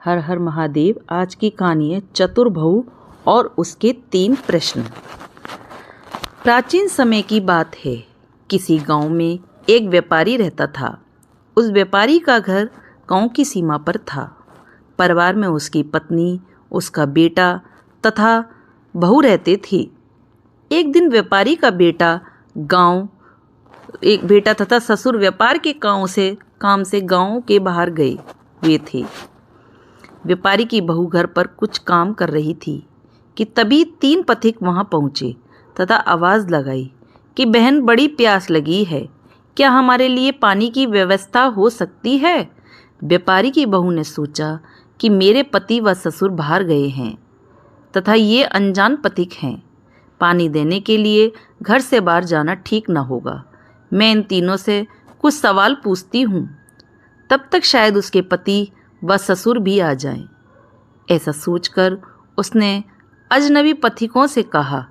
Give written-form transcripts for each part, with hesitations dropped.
हर हर महादेव। आज की कहानी है चतुर बहु और उसके 3 प्रश्न। प्राचीन समय की बात है। किसी गांव में एक व्यापारी रहता था। उस व्यापारी का घर गांव की सीमा पर था। परिवार में उसकी पत्नी, उसका बेटा तथा बहू रहते थे। एक दिन व्यापारी का बेटा तथा ससुर व्यापार के काम से गांव के बाहर गए हुए थे। व्यापारी की बहू घर पर कुछ काम कर रही थी कि तभी 3 पथिक वहां पहुंचे तथा आवाज़ लगाई कि बहन, बड़ी प्यास लगी है, क्या हमारे लिए पानी की व्यवस्था हो सकती है? व्यापारी की बहू ने सोचा कि मेरे पति व ससुर बाहर गए हैं तथा ये अनजान पथिक हैं। पानी देने के लिए घर से बाहर जाना ठीक न होगा। मैं इन तीनों से कुछ सवाल पूछती हूँ, तब तक शायद उसके पति व ससुर भी आ जाएं। ऐसा सोचकर उसने अजनबी पथिकों से कहा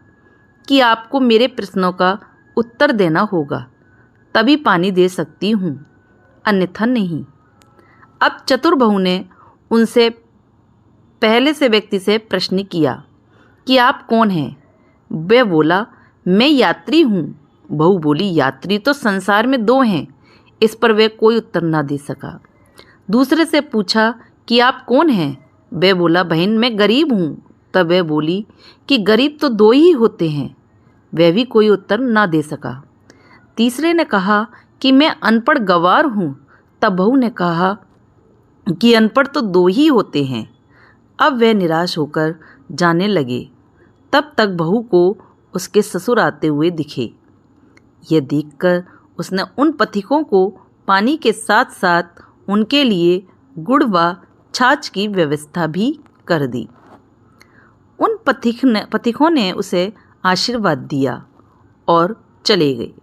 कि आपको मेरे प्रश्नों का उत्तर देना होगा, तभी पानी दे सकती हूँ, अन्यथा नहीं। अब चतुर बहू ने उनसे पहले से व्यक्ति से प्रश्न किया कि आप कौन हैं? वह बोला, मैं यात्री हूँ। बहू बोली, यात्री तो संसार में 2 हैं। इस पर वह कोई उत्तर ना दे सका। दूसरे से पूछा कि आप कौन हैं? वह बोला, बहन, मैं गरीब हूँ। तब वह बोली कि गरीब तो 2 ही होते हैं। वह भी कोई उत्तर ना दे सका। तीसरे ने कहा कि मैं अनपढ़ गंवार हूँ। तब बहू ने कहा कि अनपढ़ तो 2 ही होते हैं। अब वह निराश होकर जाने लगे। तब तक बहू को उसके ससुर आते हुए दिखे। यह देखकर उसने उन पथिकों को पानी के साथ साथ उनके लिए गुड़ व छाछ की व्यवस्था भी कर दी। उन पथिकों ने उसे आशीर्वाद दिया और चले गए।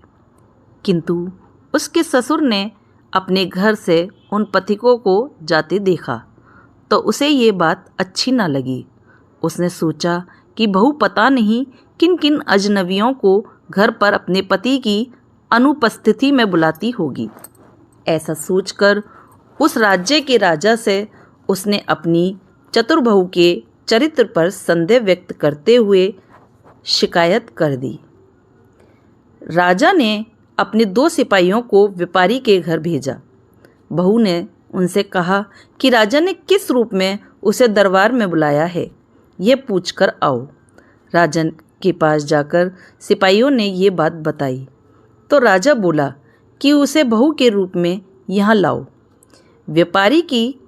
किंतु उसके ससुर ने अपने घर से उन पथिकों को जाते देखा तो उसे ये बात अच्छी न लगी। उसने सोचा कि बहू पता नहीं किन किन अजनबियों को घर पर अपने पति की अनुपस्थिति में बुलाती होगी। ऐसा सोचकर उस राज्य के राजा से उसने अपनी चतुर बहू के चरित्र पर संदेह व्यक्त करते हुए शिकायत कर दी। राजा ने अपने 2 सिपाहियों को व्यापारी के घर भेजा। बहू ने उनसे कहा कि राजा ने किस रूप में उसे दरबार में बुलाया है, ये पूछकर आओ। राजा के पास जाकर सिपाहियों ने ये बात बताई तो राजा बोला कि उसे बहू के रूप में यहाँ लाओ। व्यापारी की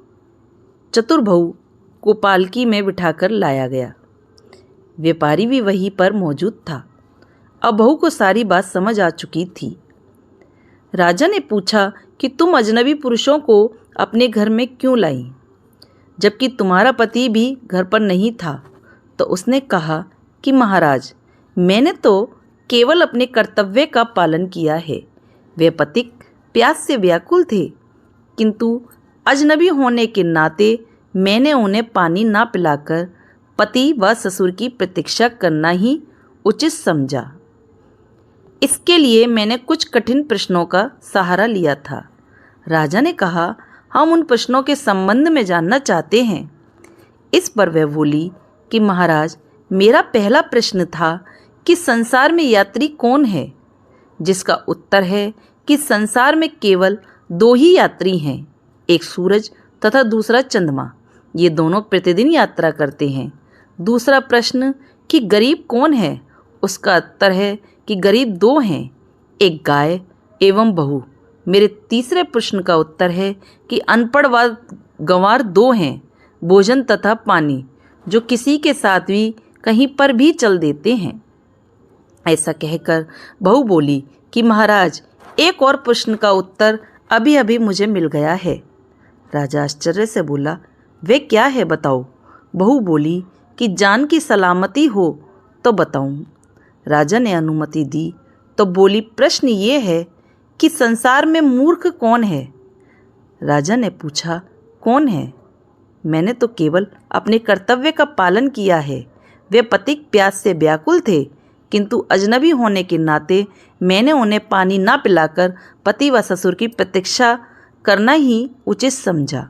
चतुर बहू को पालकी में बिठाकर लाया गया। व्यापारी भी वहीं पर मौजूद था। अब बहू को सारी बात समझ आ चुकी थी। राजा ने पूछा कि तुम अजनबी पुरुषों को अपने घर में क्यों लाई, जबकि तुम्हारा पति भी घर पर नहीं था? तो उसने कहा कि महाराज, मैंने तो केवल अपने कर्तव्य का पालन किया है। वे पथिक प्यास से व्याकुल थे, किंतु अजनबी होने के नाते मैंने उन्हें पानी ना पिलाकर पति व ससुर की प्रतीक्षा करना ही उचित समझा। इसके लिए मैंने कुछ कठिन प्रश्नों का सहारा लिया था। राजा ने कहा, हम उन प्रश्नों के संबंध में जानना चाहते हैं। इस पर वह बोली कि महाराज, मेरा पहला प्रश्न था कि संसार में यात्री कौन है? जिसका उत्तर है कि संसार में केवल 2 ही यात्री हैं, एक सूरज तथा दूसरा चंद्रमा। ये दोनों प्रतिदिन यात्रा करते हैं। दूसरा प्रश्न कि गरीब कौन है? उसका उत्तर है कि गरीब 2 हैं, एक गाय एवं बहू। मेरे तीसरे प्रश्न का उत्तर है कि अनपढ़ व गंवार 2 हैं, भोजन तथा पानी, जो किसी के साथ भी कहीं पर भी चल देते हैं। ऐसा कहकर बहू बोली कि महाराज, एक और प्रश्न का उत्तर अभी अभी मुझे मिल गया है। राजा आश्चर्य से बोला, वे क्या है, बताओ। बहू बोली कि जान की सलामती हो तो बताऊं। राजा ने अनुमति दी तो बोली, प्रश्न ये है कि संसार में मूर्ख कौन है? राजा ने पूछा, कौन है? मैंने तो केवल अपने कर्तव्य का पालन किया है। वे पथिक प्यास से व्याकुल थे, किंतु अजनबी होने के नाते मैंने उन्हें पानी ना पिलाकर पति व ससुर की प्रतीक्षा करना ही उचित समझा।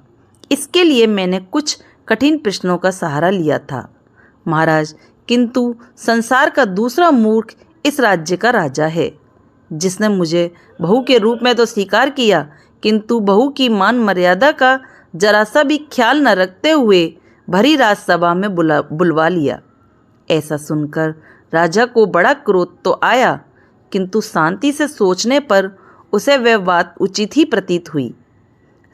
इसके लिए मैंने कुछ कठिन प्रश्नों का सहारा लिया था महाराज, किंतु संसार का दूसरा मूर्ख इस राज्य का राजा है, जिसने मुझे बहू के रूप में तो स्वीकार किया, किंतु बहू की मान मर्यादा का जरा सा भी ख्याल न रखते हुए भरी राजसभा में बुलवा लिया। ऐसा सुनकर राजा को बड़ा क्रोध तो आया, किंतु शांति से सोचने पर उसे वह बात उचित ही प्रतीत हुई।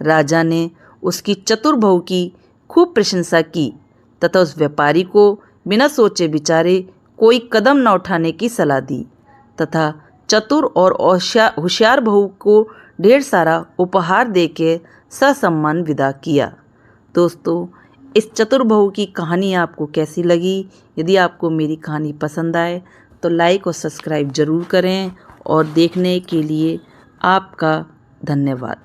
राजा ने उसकी चतुर बहू की खूब प्रशंसा की तथा उस व्यापारी को बिना सोचे विचारे कोई कदम न उठाने की सलाह दी तथा चतुर और होशियार बहू को ढेर सारा उपहार देके ससम्मान विदा किया। दोस्तों, इस चतुर बहू की कहानी आपको कैसी लगी? यदि आपको मेरी कहानी पसंद आए तो लाइक और सब्सक्राइब ज़रूर करें और देखने के लिए आपका धन्यवाद।